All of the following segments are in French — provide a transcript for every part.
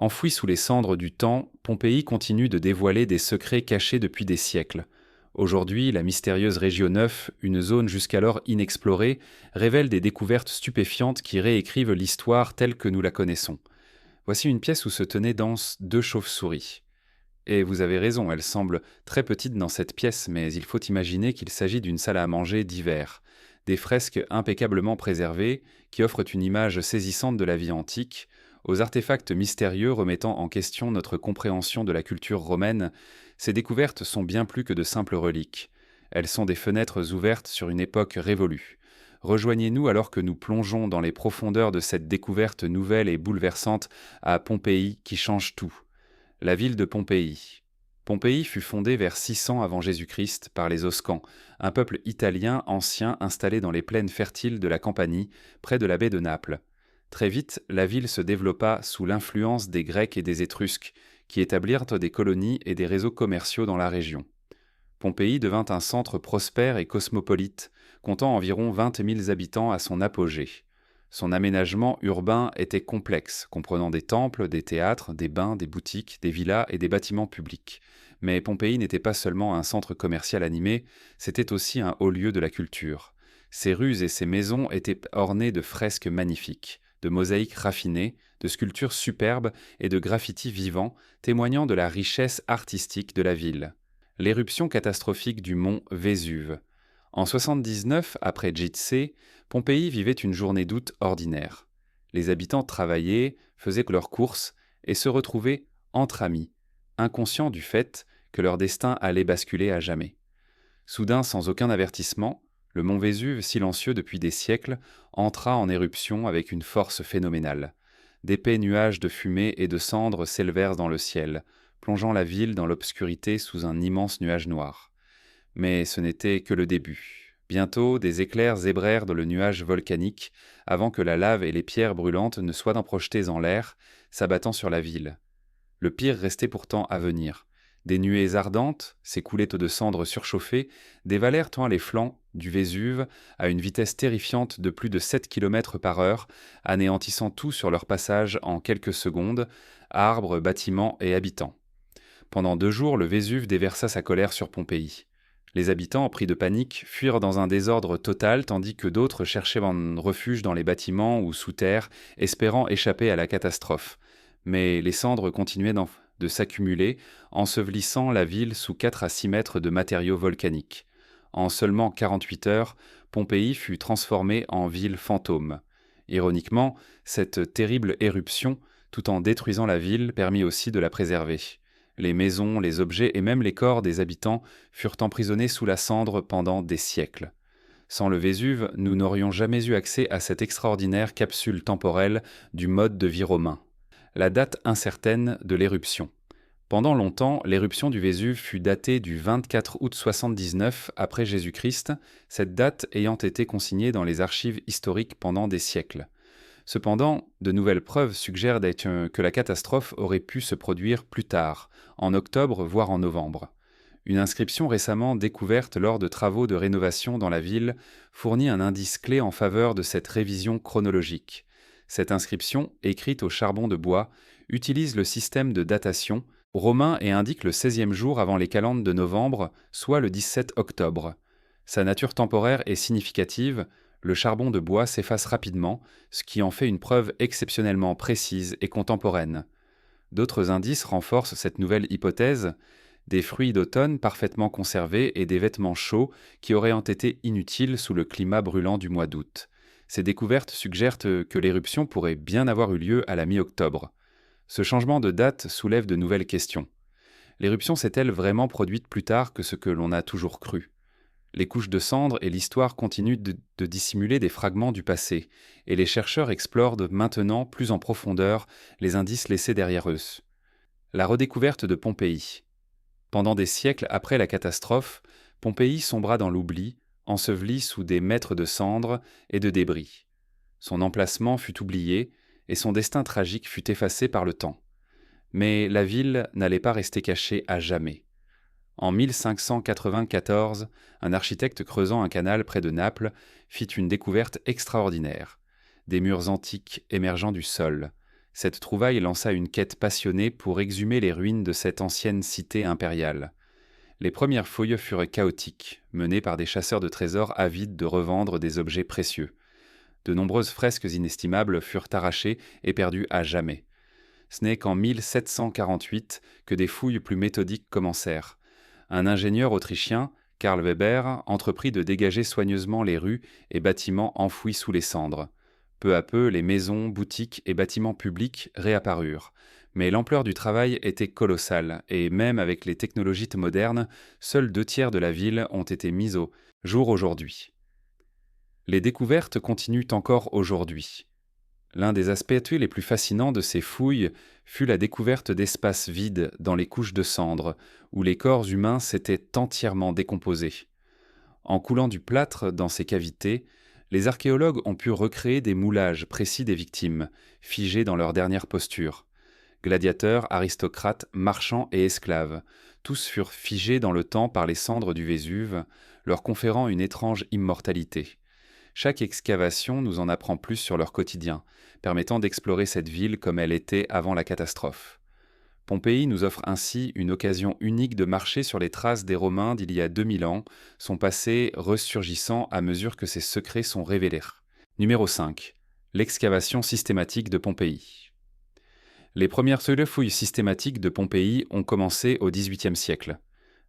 Enfouie sous les cendres du temps, Pompéi continue de dévoiler des secrets cachés depuis des siècles. Aujourd'hui, la mystérieuse région 9, une zone jusqu'alors inexplorée, révèle des découvertes stupéfiantes qui réécrivent l'histoire telle que nous la connaissons. Voici une pièce où se tenaient danse deux chauves-souris. Et vous avez raison, elle semble très petite dans cette pièce, mais il faut imaginer qu'il s'agit d'une salle à manger d'hiver. Des fresques impeccablement préservées, qui offrent une image saisissante de la vie antique, aux artefacts mystérieux remettant en question notre compréhension de la culture romaine, ces découvertes sont bien plus que de simples reliques. Elles sont des fenêtres ouvertes sur une époque révolue. Rejoignez-nous alors que nous plongeons dans les profondeurs de cette découverte nouvelle et bouleversante à Pompéi qui change tout. La ville de Pompéi. Pompéi fut fondée vers 600 avant Jésus-Christ par les Oscans, un peuple italien ancien installé dans les plaines fertiles de la Campanie, près de la baie de Naples. Très vite, la ville se développa sous l'influence des Grecs et des Étrusques, qui établirent des colonies et des réseaux commerciaux dans la région. Pompéi devint un centre prospère et cosmopolite, comptant environ 20 000 habitants à son apogée. Son aménagement urbain était complexe, comprenant des temples, des théâtres, des bains, des boutiques, des villas et des bâtiments publics. Mais Pompéi n'était pas seulement un centre commercial animé, c'était aussi un haut lieu de la culture. Ses rues et ses maisons étaient ornées de fresques magnifiques, de mosaïques raffinées, de sculptures superbes et de graffitis vivants, témoignant de la richesse artistique de la ville. L'éruption catastrophique du mont Vésuve. En 79, après Gitse, Pompéi vivait une journée d'août ordinaire. Les habitants travaillaient, faisaient leurs courses et se retrouvaient entre amis, inconscients du fait que leur destin allait basculer à jamais. Soudain, sans aucun avertissement, le mont Vésuve, silencieux depuis des siècles, entra en éruption avec une force phénoménale. D'épais nuages de fumée et de cendres s'élevèrent dans le ciel, plongeant la ville dans l'obscurité sous un immense nuage noir. Mais ce n'était que le début. Bientôt, des éclairs zébrèrent dans le nuage volcanique, avant que la lave et les pierres brûlantes ne soient projetées en l'air, s'abattant sur la ville. Le pire restait pourtant à venir. Des nuées ardentes, ces coulettes de cendres surchauffées, dévalèrent tant les flancs du Vésuve à une vitesse terrifiante de plus de 7 km par heure, anéantissant tout sur leur passage en quelques secondes, arbres, bâtiments et habitants. Pendant 2 jours, le Vésuve déversa sa colère sur Pompéi. Les habitants, pris de panique, fuirent dans un désordre total tandis que d'autres cherchaient un refuge dans les bâtiments ou sous terre, espérant échapper à la catastrophe. Mais les cendres continuaient de s'accumuler, ensevelissant la ville sous 4 à 6 mètres de matériaux volcaniques. En seulement 48 heures, Pompéi fut transformée en ville fantôme. Ironiquement, cette terrible éruption, tout en détruisant la ville, permit aussi de la préserver. Les maisons, les objets et même les corps des habitants furent emprisonnés sous la cendre pendant des siècles. Sans le Vésuve, nous n'aurions jamais eu accès à cette extraordinaire capsule temporelle du mode de vie romain. La date incertaine de l'éruption. Pendant longtemps, l'éruption du Vésuve fut datée du 24 août 79 après Jésus-Christ, cette date ayant été consignée dans les archives historiques pendant des siècles. Cependant, de nouvelles preuves suggèrent que la catastrophe aurait pu se produire plus tard, en octobre voire en novembre. Une inscription récemment découverte lors de travaux de rénovation dans la ville fournit un indice clé en faveur de cette révision chronologique. Cette inscription, écrite au charbon de bois, utilise le système de datation romain et indique le 16e jour avant les calendes de novembre, soit le 17 octobre. Sa nature temporaire est significative, le charbon de bois s'efface rapidement, ce qui en fait une preuve exceptionnellement précise et contemporaine. D'autres indices renforcent cette nouvelle hypothèse, des fruits d'automne parfaitement conservés et des vêtements chauds qui auraient été inutiles sous le climat brûlant du mois d'août. Ces découvertes suggèrent que l'éruption pourrait bien avoir eu lieu à la mi-octobre. Ce changement de date soulève de nouvelles questions. L'éruption s'est-elle vraiment produite plus tard que ce que l'on a toujours cru ? Les couches de cendres et l'histoire continuent de dissimuler des fragments du passé, et les chercheurs explorent maintenant plus en profondeur les indices laissés derrière eux. La redécouverte de Pompéi. Pendant des siècles après la catastrophe, Pompéi sombra dans l'oubli, enseveli sous des mètres de cendres et de débris. Son emplacement fut oublié, et son destin tragique fut effacé par le temps. Mais la ville n'allait pas rester cachée à jamais. En 1594, un architecte creusant un canal près de Naples fit une découverte extraordinaire. Des murs antiques émergeant du sol. Cette trouvaille lança une quête passionnée pour exhumer les ruines de cette ancienne cité impériale. Les premières fouilles furent chaotiques, menées par des chasseurs de trésors avides de revendre des objets précieux. De nombreuses fresques inestimables furent arrachées et perdues à jamais. Ce n'est qu'en 1748 que des fouilles plus méthodiques commencèrent. Un ingénieur autrichien, Karl Weber, entreprit de dégager soigneusement les rues et bâtiments enfouis sous les cendres. Peu à peu, les maisons, boutiques et bâtiments publics réapparurent. Mais l'ampleur du travail était colossale, et même avec les technologies modernes, seuls 2 tiers de la ville ont été mis au jour aujourd'hui. Les découvertes continuent encore aujourd'hui. L'un des aspects les plus fascinants de ces fouilles fut la découverte d'espaces vides dans les couches de cendres, où les corps humains s'étaient entièrement décomposés. En coulant du plâtre dans ces cavités, les archéologues ont pu recréer des moulages précis des victimes, figées dans leur dernière posture. Gladiateurs, aristocrates, marchands et esclaves, tous furent figés dans le temps par les cendres du Vésuve, leur conférant une étrange immortalité. Chaque excavation nous en apprend plus sur leur quotidien, permettant d'explorer cette ville comme elle était avant la catastrophe. Pompéi nous offre ainsi une occasion unique de marcher sur les traces des Romains d'il y a 2000 ans, son passé ressurgissant à mesure que ses secrets sont révélés. Numéro 5. L'excavation systématique de Pompéi. Les premières fouilles systématiques de Pompéi ont commencé au XVIIIe siècle.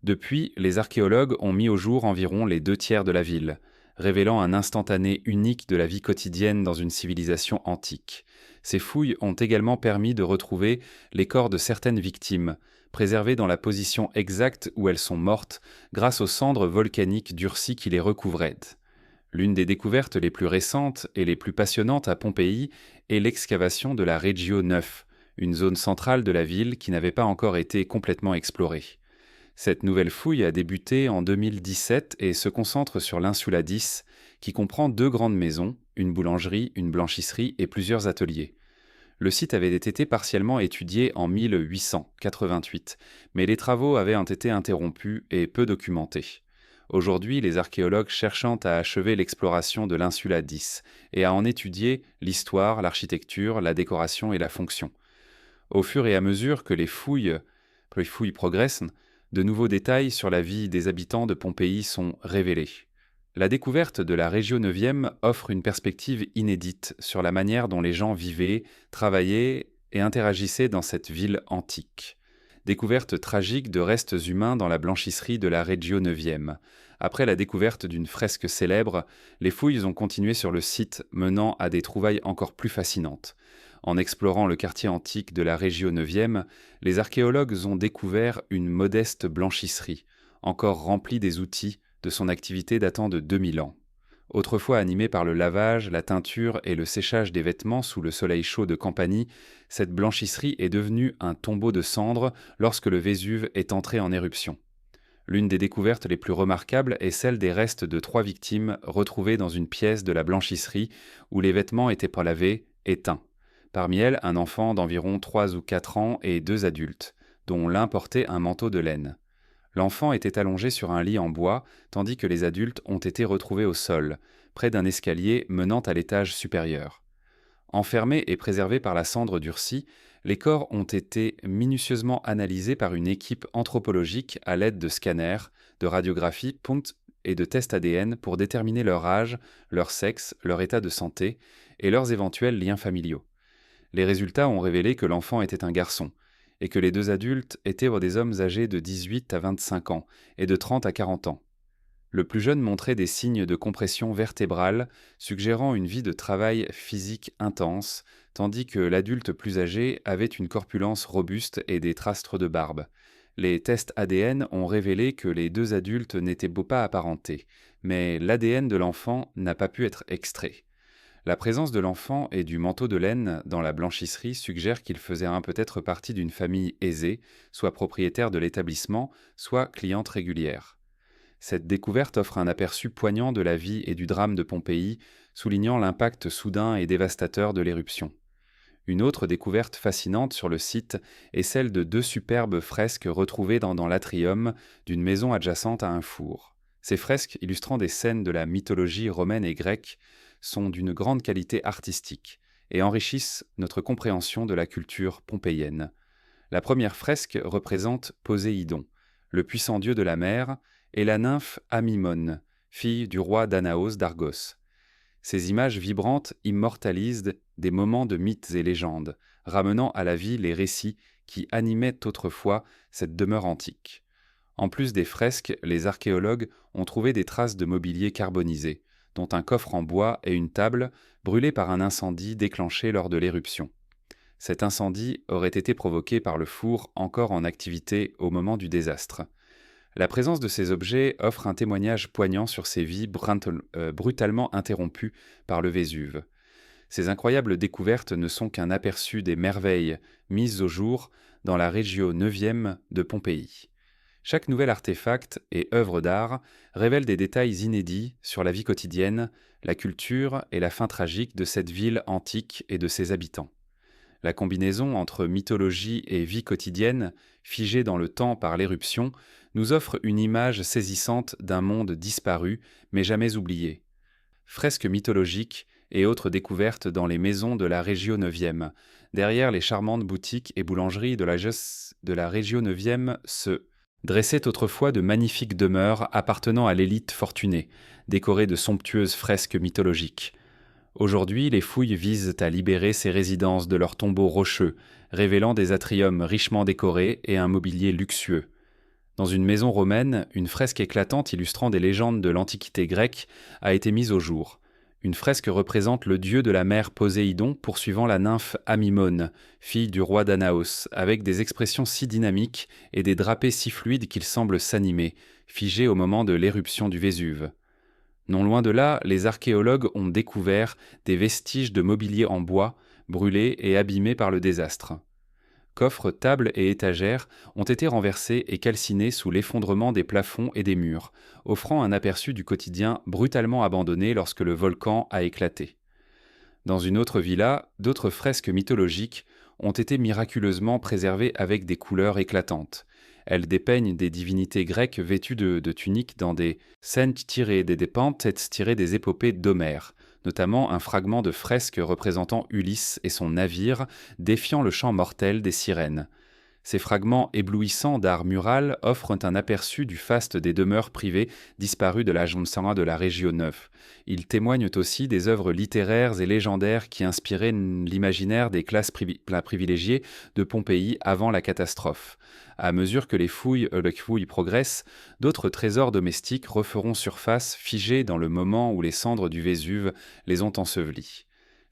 Depuis, les archéologues ont mis au jour environ les 2 tiers de la ville, révélant un instantané unique de la vie quotidienne dans une civilisation antique. Ces fouilles ont également permis de retrouver les corps de certaines victimes, préservés dans la position exacte où elles sont mortes grâce aux cendres volcaniques durcies qui les recouvraient. L'une des découvertes les plus récentes et les plus passionnantes à Pompéi est l'excavation de la Regio 9, une zone centrale de la ville qui n'avait pas encore été complètement explorée. Cette nouvelle fouille a débuté en 2017 et se concentre sur l'Insula 10, qui comprend 2 grandes maisons, une boulangerie, une blanchisserie et plusieurs ateliers. Le site avait été partiellement étudié en 1888, mais les travaux avaient été interrompus et peu documentés. Aujourd'hui, les archéologues cherchant à achever l'exploration de l'Insula 10 et à en étudier l'histoire, l'architecture, la décoration et la fonction. Au fur et à mesure que les fouilles progressent, de nouveaux détails sur la vie des habitants de Pompéi sont révélés. La découverte de la Regio 9e offre une perspective inédite sur la manière dont les gens vivaient, travaillaient et interagissaient dans cette ville antique. Découverte tragique de restes humains dans la blanchisserie de la Regio 9e. Après la découverte d'une fresque célèbre, les fouilles ont continué sur le site, menant à des trouvailles encore plus fascinantes. En explorant le quartier antique de la Regio 9e, les archéologues ont découvert une modeste blanchisserie, encore remplie des outils de son activité datant de 2000 ans. Autrefois animée par le lavage, la teinture et le séchage des vêtements sous le soleil chaud de Campanie, cette blanchisserie est devenue un tombeau de cendres lorsque le Vésuve est entré en éruption. L'une des découvertes les plus remarquables est celle des restes de 3 victimes retrouvées dans une pièce de la blanchisserie où les vêtements étaient pas lavés et teints. Parmi elles, un enfant d'environ 3 ou 4 ans et 2 adultes, dont l'un portait un manteau de laine. L'enfant était allongé sur un lit en bois, tandis que les adultes ont été retrouvés au sol, près d'un escalier menant à l'étage supérieur. Enfermés et préservés par la cendre durcie, les corps ont été minutieusement analysés par une équipe anthropologique à l'aide de scanners, de radiographies et de tests ADN pour déterminer leur âge, leur sexe, leur état de santé et leurs éventuels liens familiaux. Les résultats ont révélé que l'enfant était un garçon, et que les 2 adultes étaient des hommes âgés de 18 à 25 ans et de 30 à 40 ans. Le plus jeune montrait des signes de compression vertébrale, suggérant une vie de travail physique intense, tandis que l'adulte plus âgé avait une corpulence robuste et des traces de barbe. Les tests ADN ont révélé que les 2 adultes n'étaient pas apparentés, mais l'ADN de l'enfant n'a pas pu être extrait. La présence de l'enfant et du manteau de laine dans la blanchisserie suggère qu'il faisait peut-être partie d'une famille aisée, soit propriétaire de l'établissement, soit cliente régulière. Cette découverte offre un aperçu poignant de la vie et du drame de Pompéi, soulignant l'impact soudain et dévastateur de l'éruption. Une autre découverte fascinante sur le site est celle de 2 superbes fresques retrouvées dans l'atrium d'une maison adjacente à un four. Ces fresques, illustrant des scènes de la mythologie romaine et grecque, sont d'une grande qualité artistique et enrichissent notre compréhension de la culture pompéienne. La première fresque représente Poséidon, le puissant dieu de la mer, et la nymphe Amymone, fille du roi Danaos d'Argos. Ces images vibrantes immortalisent des moments de mythes et légendes, ramenant à la vie les récits qui animaient autrefois cette demeure antique. En plus des fresques, les archéologues ont trouvé des traces de mobilier carbonisé, dont un coffre en bois et une table brûlés par un incendie déclenché lors de l'éruption. Cet incendie aurait été provoqué par le four encore en activité au moment du désastre. La présence de ces objets offre un témoignage poignant sur ces vies brutalement interrompues par le Vésuve. Ces incroyables découvertes ne sont qu'un aperçu des merveilles mises au jour dans la région 9e de Pompéi. Chaque nouvel artefact et œuvre d'art révèle des détails inédits sur la vie quotidienne, la culture et la fin tragique de cette ville antique et de ses habitants. La combinaison entre mythologie et vie quotidienne, figée dans le temps par l'éruption, nous offre une image saisissante d'un monde disparu, mais jamais oublié. Fresques mythologiques et autres découvertes dans les maisons de la région 9e. Derrière les charmantes boutiques et boulangeries de la région 9e se dressaient autrefois de magnifiques demeures appartenant à l'élite fortunée, décorées de somptueuses fresques mythologiques. Aujourd'hui, les fouilles visent à libérer ces résidences de leurs tombeaux rocheux, révélant des atriums richement décorés et un mobilier luxueux. Dans une maison romaine, une fresque éclatante illustrant des légendes de l'Antiquité grecque a été mise au jour. Une fresque représente le dieu de la mer Poséidon poursuivant la nymphe Amymone, fille du roi Danaos, avec des expressions si dynamiques et des drapés si fluides qu'ils semblent s'animer, figés au moment de l'éruption du Vésuve. Non loin de là, les archéologues ont découvert des vestiges de mobilier en bois, brûlés et abîmés par le désastre. Coffres, tables et étagères ont été renversés et calcinés sous l'effondrement des plafonds et des murs, offrant un aperçu du quotidien brutalement abandonné lorsque le volcan a éclaté. Dans une autre villa, d'autres fresques mythologiques ont été miraculeusement préservées avec des couleurs éclatantes. Elles dépeignent des divinités grecques vêtues de tuniques dans des scènes tirées des pentes tirées des épopées d'Homère, notamment un fragment de fresque représentant Ulysse et son navire défiant le chant mortel des sirènes. Ces fragments éblouissants d'art mural offrent un aperçu du faste des demeures privées disparues de la Jonsara de la région 9. Ils témoignent aussi des œuvres littéraires et légendaires qui inspiraient l'imaginaire des classes privilégiées de Pompéi avant la catastrophe. À mesure que les fouilles progressent, d'autres trésors domestiques referont surface, figés dans le moment où les cendres du Vésuve les ont ensevelis.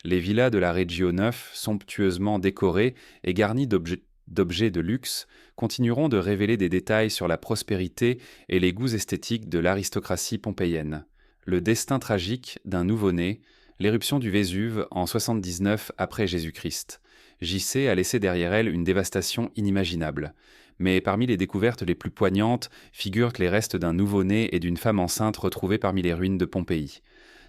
Les villas de la région 9, somptueusement décorées et garnies d'objets de luxe, continueront de révéler des détails sur la prospérité et les goûts esthétiques de l'aristocratie pompéienne. Le destin tragique d'un nouveau-né, l'éruption du Vésuve en 79 après Jésus-Christ. JC a laissé derrière elle une dévastation inimaginable. Mais parmi les découvertes les plus poignantes figurent les restes d'un nouveau-né et d'une femme enceinte retrouvés parmi les ruines de Pompéi.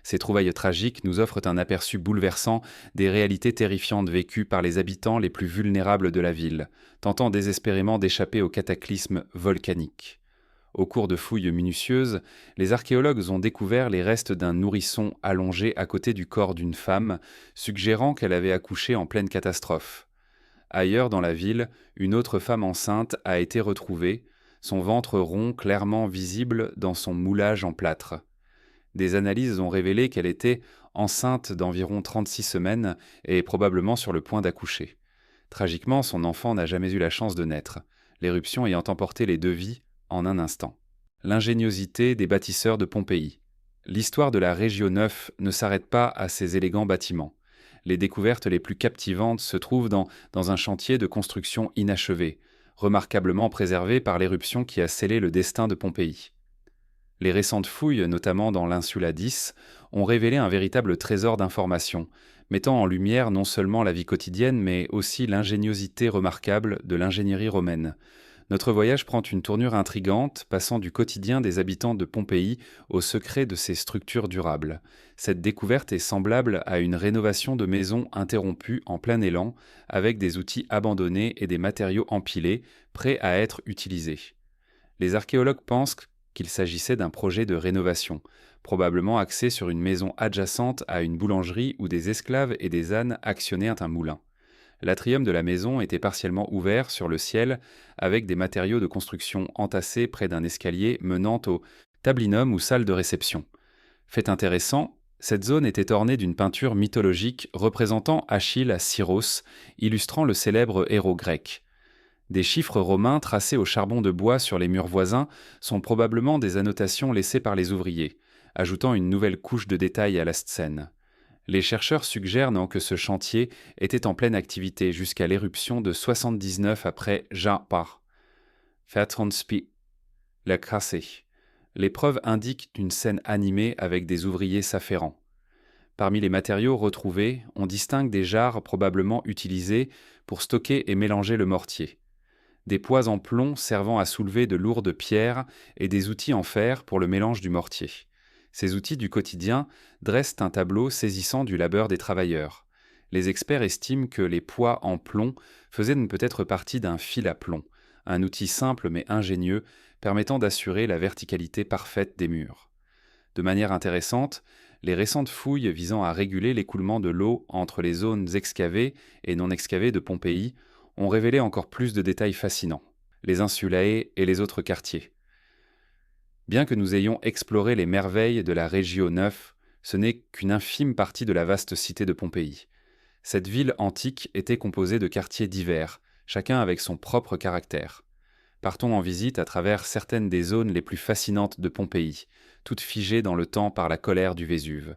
Ces trouvailles tragiques nous offrent un aperçu bouleversant des réalités terrifiantes vécues par les habitants les plus vulnérables de la ville, tentant désespérément d'échapper au cataclysme volcanique. Au cours de fouilles minutieuses, les archéologues ont découvert les restes d'un nourrisson allongé à côté du corps d'une femme, suggérant qu'elle avait accouché en pleine catastrophe. Ailleurs dans la ville, une autre femme enceinte a été retrouvée, son ventre rond clairement visible dans son moulage en plâtre. Des analyses ont révélé qu'elle était enceinte d'environ 36 semaines et probablement sur le point d'accoucher. Tragiquement, son enfant n'a jamais eu la chance de naître, l'éruption ayant emporté les deux vies en un instant. L'ingéniosité des bâtisseurs de Pompéi. L'histoire de la région 9 ne s'arrête pas à ces élégants bâtiments. Les découvertes les plus captivantes se trouvent dans un chantier de construction inachevé, remarquablement préservé par l'éruption qui a scellé le destin de Pompéi. Les récentes fouilles, notamment dans l'Insula 10, ont révélé un véritable trésor d'informations, mettant en lumière non seulement la vie quotidienne, mais aussi l'ingéniosité remarquable de l'ingénierie romaine. Notre voyage prend une tournure intrigante, passant du quotidien des habitants de Pompéi au secret de ces structures durables. Cette découverte est semblable à une rénovation de maisons interrompue en plein élan, avec des outils abandonnés et des matériaux empilés, prêts à être utilisés. Les archéologues pensent qu'il s'agissait d'un projet de rénovation, probablement axé sur une maison adjacente à une boulangerie où des esclaves et des ânes actionnaient un moulin. L'atrium de la maison était partiellement ouvert sur le ciel avec des matériaux de construction entassés près d'un escalier menant au tablinum ou salle de réception. Fait intéressant, cette zone était ornée d'une peinture mythologique représentant Achille à Syros, illustrant le célèbre héros grec. Des chiffres romains tracés au charbon de bois sur les murs voisins sont probablement des annotations laissées par les ouvriers, ajoutant une nouvelle couche de détails à la scène. Les chercheurs suggèrent non que ce chantier était en pleine activité jusqu'à l'éruption de 79 après Ja'par. Fatronspi, la cassé. Les preuves indiquent une scène animée avec des ouvriers s'affairant. Parmi les matériaux retrouvés, on distingue des jarres probablement utilisées pour stocker et mélanger le mortier, des poids en plomb servant à soulever de lourdes pierres et des outils en fer pour le mélange du mortier. Ces outils du quotidien dressent un tableau saisissant du labeur des travailleurs. Les experts estiment que les poids en plomb faisaient peut-être partie d'un fil à plomb, un outil simple mais ingénieux permettant d'assurer la verticalité parfaite des murs. De manière intéressante, les récentes fouilles visant à réguler l'écoulement de l'eau entre les zones excavées et non excavées de Pompéi ont révélé encore plus de détails fascinants, les insulae et les autres quartiers. Bien que nous ayons exploré les merveilles de la Regio 9, ce n'est qu'une infime partie de la vaste cité de Pompéi. Cette ville antique était composée de quartiers divers, chacun avec son propre caractère. Partons en visite à travers certaines des zones les plus fascinantes de Pompéi, toutes figées dans le temps par la colère du Vésuve.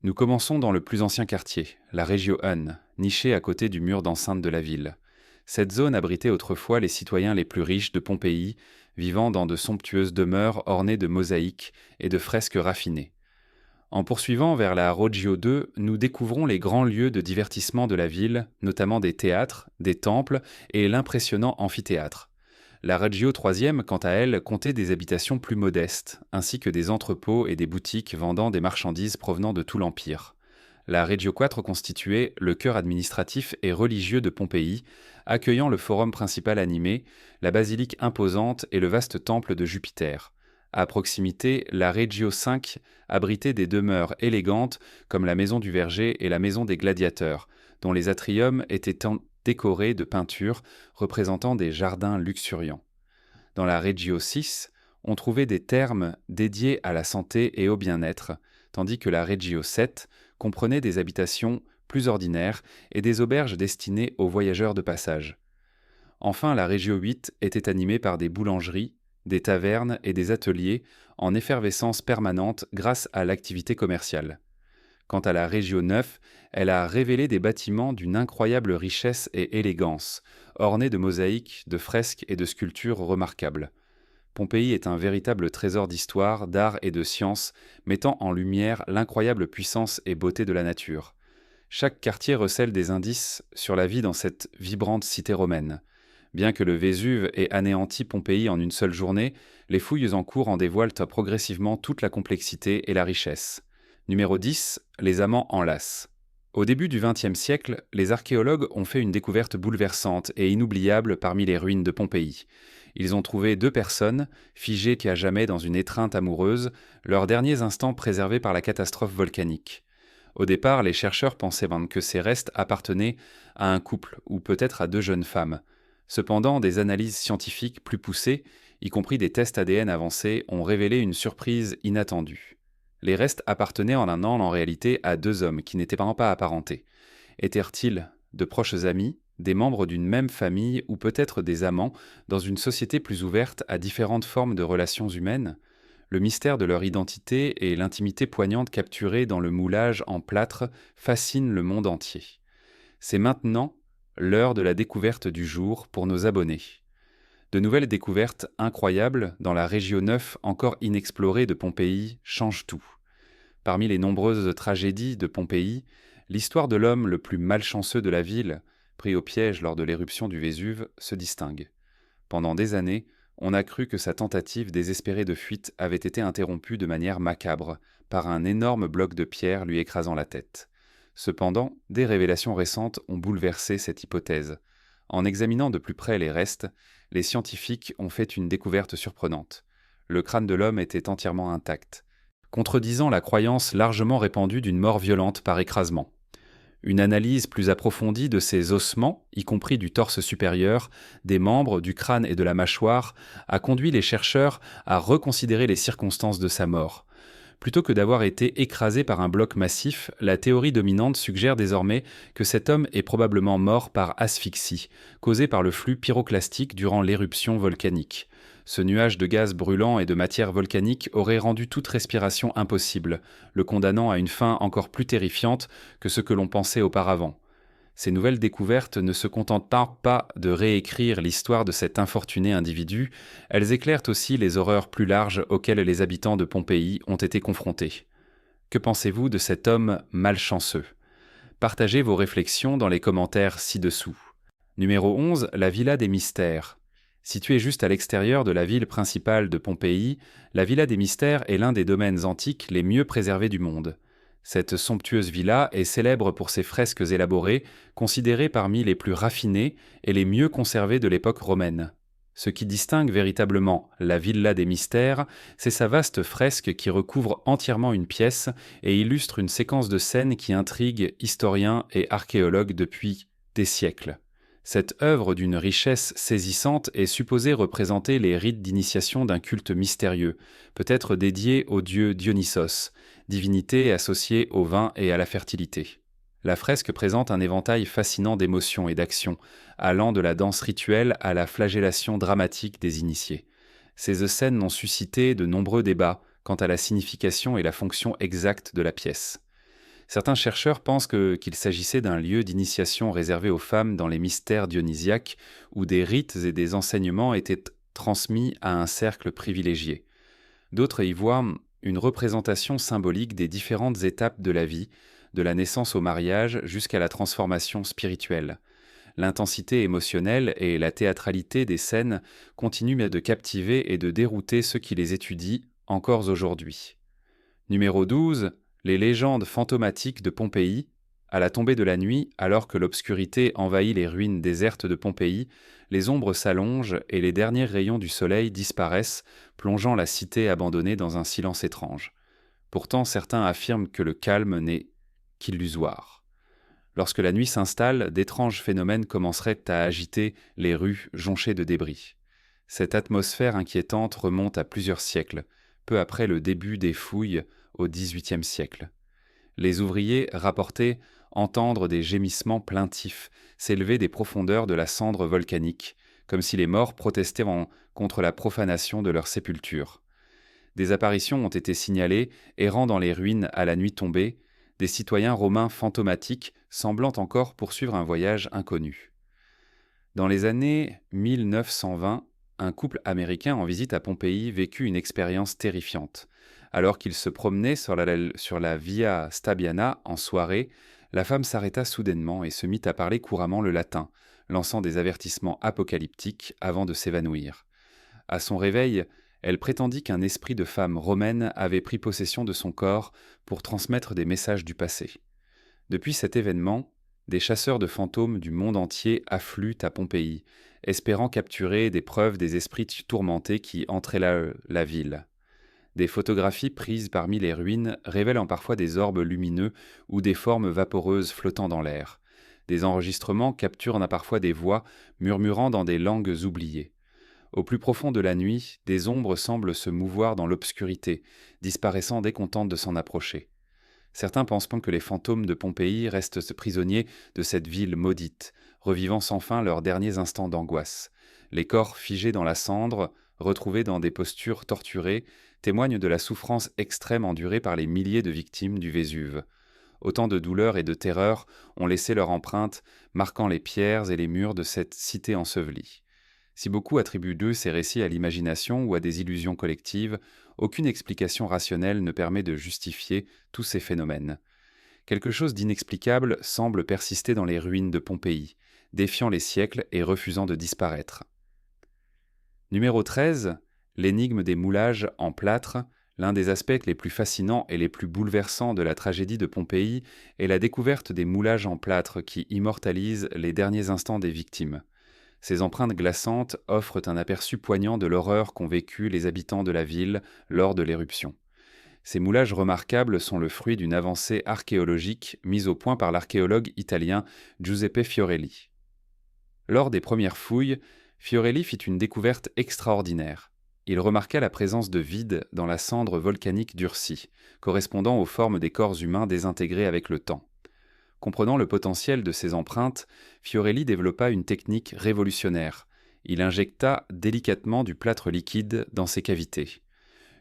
Nous commençons dans le plus ancien quartier, la Regio Un, niché à côté du mur d'enceinte de la ville. Cette zone abritait autrefois les citoyens les plus riches de Pompéi, vivant dans de somptueuses demeures ornées de mosaïques et de fresques raffinées. En poursuivant vers la Regio 2, nous découvrons les grands lieux de divertissement de la ville, notamment des théâtres, des temples et l'impressionnant amphithéâtre. La Regio 3e, quant à elle, comptait des habitations plus modestes, ainsi que des entrepôts et des boutiques vendant des marchandises provenant de tout l'Empire. La Regio 4 constituait le cœur administratif et religieux de Pompéi, accueillant le forum principal animé, la basilique imposante et le vaste temple de Jupiter. À proximité, la Regio 5 abritait des demeures élégantes comme la maison du verger et la maison des gladiateurs, dont les atriums étaient décorés de peintures représentant des jardins luxuriants. Dans la Regio 6, on trouvait des thermes dédiés à la santé et au bien-être, tandis que la Regio 7 comprenait des habitations plus ordinaires et des auberges destinées aux voyageurs de passage. Enfin, la Regio 8 était animée par des boulangeries, des tavernes et des ateliers en effervescence permanente grâce à l'activité commerciale. Quant à la Regio 9, elle a révélé des bâtiments d'une incroyable richesse et élégance, ornés de mosaïques, de fresques et de sculptures remarquables. Pompéi est un véritable trésor d'histoire, d'art et de science, mettant en lumière l'incroyable puissance et beauté de la nature. Chaque quartier recèle des indices sur la vie dans cette vibrante cité romaine. Bien que le Vésuve ait anéanti Pompéi en une seule journée, les fouilles en cours en dévoilent progressivement toute la complexité et la richesse. Numéro 10. Les amants enlacent. Au début du XXe siècle, les archéologues ont fait une découverte bouleversante et inoubliable parmi les ruines de Pompéi. Ils ont trouvé 2 personnes, figées à jamais dans une étreinte amoureuse, leurs derniers instants préservés par la catastrophe volcanique. Au départ, les chercheurs pensaient que ces restes appartenaient à un couple ou peut-être à 2 jeunes femmes. Cependant, des analyses scientifiques plus poussées, y compris des tests ADN avancés, ont révélé une surprise inattendue. Les restes appartenaient en réalité à 2 hommes qui n'étaient pas apparentés. Étaient-ils de proches amis, des membres d'une même famille ou peut-être des amants dans une société plus ouverte à différentes formes de relations humaines? Le mystère de leur identité et l'intimité poignante capturée dans le moulage en plâtre fascinent le monde entier. C'est maintenant l'heure de la découverte du jour pour nos abonnés. De nouvelles découvertes incroyables dans la Regio 9 encore inexplorée de Pompéi changent tout. Parmi les nombreuses tragédies de Pompéi, l'histoire de l'homme le plus malchanceux de la ville, pris au piège lors de l'éruption du Vésuve, se distingue. Pendant des années, on a cru que sa tentative désespérée de fuite avait été interrompue de manière macabre par un énorme bloc de pierre lui écrasant la tête. Cependant, des révélations récentes ont bouleversé cette hypothèse. En examinant de plus près les restes, les scientifiques ont fait une découverte surprenante. Le crâne de l'homme était entièrement intact, contredisant la croyance largement répandue d'une mort violente par écrasement. Une analyse plus approfondie de ces ossements, y compris du torse supérieur, des membres, du crâne et de la mâchoire, a conduit les chercheurs à reconsidérer les circonstances de sa mort. Plutôt que d'avoir été écrasé par un bloc massif, la théorie dominante suggère désormais que cet homme est probablement mort par asphyxie, causée par le flux pyroclastique durant l'éruption volcanique. Ce nuage de gaz brûlant et de matière volcanique aurait rendu toute respiration impossible, le condamnant à une fin encore plus terrifiante que ce que l'on pensait auparavant. Ces nouvelles découvertes ne se contentent pas de réécrire l'histoire de cet infortuné individu, elles éclairent aussi les horreurs plus larges auxquelles les habitants de Pompéi ont été confrontés. Que pensez-vous de cet homme malchanceux? Partagez vos réflexions dans les commentaires ci-dessous. Numéro 11, la Villa des Mystères. Située juste à l'extérieur de la ville principale de Pompéi, la Villa des Mystères est l'un des domaines antiques les mieux préservés du monde. Cette somptueuse villa est célèbre pour ses fresques élaborées, considérées parmi les plus raffinées et les mieux conservées de l'époque romaine. Ce qui distingue véritablement la Villa des Mystères, c'est sa vaste fresque qui recouvre entièrement une pièce et illustre une séquence de scènes qui intrigue historiens et archéologues depuis des siècles. Cette œuvre d'une richesse saisissante est supposée représenter les rites d'initiation d'un culte mystérieux, peut-être dédié au dieu Dionysos, divinité associée au vin et à la fertilité. La fresque présente un éventail fascinant d'émotions et d'actions, allant de la danse rituelle à la flagellation dramatique des initiés. Ces scènes ont suscité de nombreux débats quant à la signification et la fonction exacte de la pièce. Certains chercheurs pensent qu'il s'agissait d'un lieu d'initiation réservé aux femmes dans les mystères dionysiaques, où des rites et des enseignements étaient transmis à un cercle privilégié. D'autres y voient une représentation symbolique des différentes étapes de la vie, de la naissance au mariage jusqu'à la transformation spirituelle. L'intensité émotionnelle et la théâtralité des scènes continuent de captiver et de dérouter ceux qui les étudient encore aujourd'hui. Numéro 12. Les légendes fantomatiques de Pompéi. À la tombée de la nuit, alors que l'obscurité envahit les ruines désertes de Pompéi, les ombres s'allongent et les derniers rayons du soleil disparaissent, plongeant la cité abandonnée dans un silence étrange. Pourtant, certains affirment que le calme n'est qu'illusoire. Lorsque la nuit s'installe, d'étranges phénomènes commenceraient à agiter les rues jonchées de débris. Cette atmosphère inquiétante remonte à plusieurs siècles, peu après le début des fouilles au XVIIIe siècle. Les ouvriers rapportaient entendre des gémissements plaintifs s'élever des profondeurs de la cendre volcanique, comme si les morts protestaient contre la profanation de leur sépulture. Des apparitions ont été signalées, errant dans les ruines à la nuit tombée, des citoyens romains fantomatiques semblant encore poursuivre un voyage inconnu. Dans les années 1920, un couple américain en visite à Pompéi vécut une expérience terrifiante. Alors qu'il se promenait sur la Via Stabiana en soirée, la femme s'arrêta soudainement et se mit à parler couramment le latin, lançant des avertissements apocalyptiques avant de s'évanouir. À son réveil, elle prétendit qu'un esprit de femme romaine avait pris possession de son corps pour transmettre des messages du passé. Depuis cet événement, des chasseurs de fantômes du monde entier affluent à Pompéi, espérant capturer des preuves des esprits tourmentés qui entraient la ville. Des photographies prises parmi les ruines révèlent parfois des orbes lumineux ou des formes vaporeuses flottant dans l'air. Des enregistrements capturent parfois des voix murmurant dans des langues oubliées. Au plus profond de la nuit, des ombres semblent se mouvoir dans l'obscurité, disparaissant dès qu'on tente de s'en approcher. Certains pensent que les fantômes de Pompéi restent prisonniers de cette ville maudite, revivant sans fin leurs derniers instants d'angoisse. Les corps figés dans la cendre, retrouvés dans des postures torturées, témoignent de la souffrance extrême endurée par les milliers de victimes du Vésuve. Autant de douleurs et de terreurs ont laissé leur empreinte, marquant les pierres et les murs de cette cité ensevelie. Si beaucoup attribuent d'eux ces récits à l'imagination ou à des illusions collectives, aucune explication rationnelle ne permet de justifier tous ces phénomènes. Quelque chose d'inexplicable semble persister dans les ruines de Pompéi, défiant les siècles et refusant de disparaître. Numéro 13. L'énigme des moulages en plâtre. L'un des aspects les plus fascinants et les plus bouleversants de la tragédie de Pompéi est la découverte des moulages en plâtre qui immortalisent les derniers instants des victimes. Ces empreintes glaçantes offrent un aperçu poignant de l'horreur qu'ont vécu les habitants de la ville lors de l'éruption. Ces moulages remarquables sont le fruit d'une avancée archéologique mise au point par l'archéologue italien Giuseppe Fiorelli. Lors des premières fouilles, Fiorelli fit une découverte extraordinaire. Il remarqua la présence de vide dans la cendre volcanique durcie, correspondant aux formes des corps humains désintégrés avec le temps. Comprenant le potentiel de ces empreintes, Fiorelli développa une technique révolutionnaire. Il injecta délicatement du plâtre liquide dans ces cavités.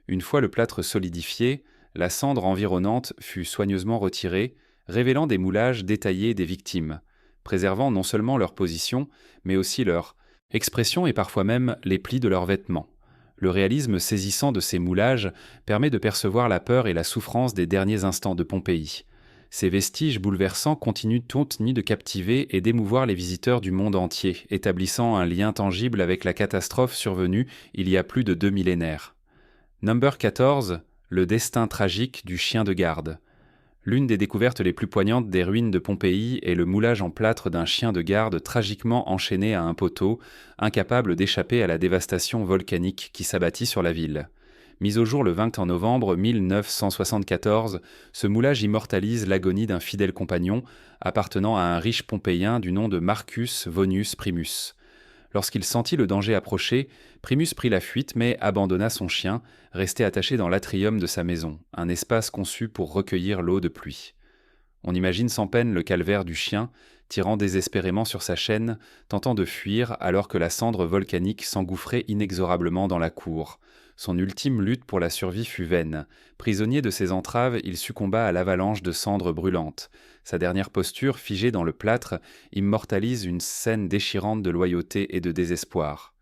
Une fois le plâtre solidifié, la cendre environnante fut soigneusement retirée, révélant des moulages détaillés des victimes, préservant non seulement leur position, mais aussi leur expression et parfois même les plis de leurs vêtements. Le réalisme saisissant de ces moulages permet de percevoir la peur et la souffrance des derniers instants de Pompéi. Ces vestiges bouleversants continuent ni de captiver et d'émouvoir les visiteurs du monde entier, établissant un lien tangible avec la catastrophe survenue il y a plus de 2 millénaires. Number 14, le destin tragique du chien de garde. L'une des découvertes les plus poignantes des ruines de Pompéi est le moulage en plâtre d'un chien de garde tragiquement enchaîné à un poteau, incapable d'échapper à la dévastation volcanique qui s'abattit sur la ville. Mis au jour le 20 novembre 1974, ce moulage immortalise l'agonie d'un fidèle compagnon appartenant à un riche Pompéien du nom de Marcus Vonius Primus. Lorsqu'il sentit le danger approcher, Primus prit la fuite mais abandonna son chien, resté attaché dans l'atrium de sa maison, un espace conçu pour recueillir l'eau de pluie. On imagine sans peine le calvaire du chien, tirant désespérément sur sa chaîne, tentant de fuir alors que la cendre volcanique s'engouffrait inexorablement dans la cour. Son ultime lutte pour la survie fut vaine. Prisonnier de ses entraves, il succomba à l'avalanche de cendres brûlantes. Sa dernière posture, figée dans le plâtre, immortalise une scène déchirante de loyauté et de désespoir.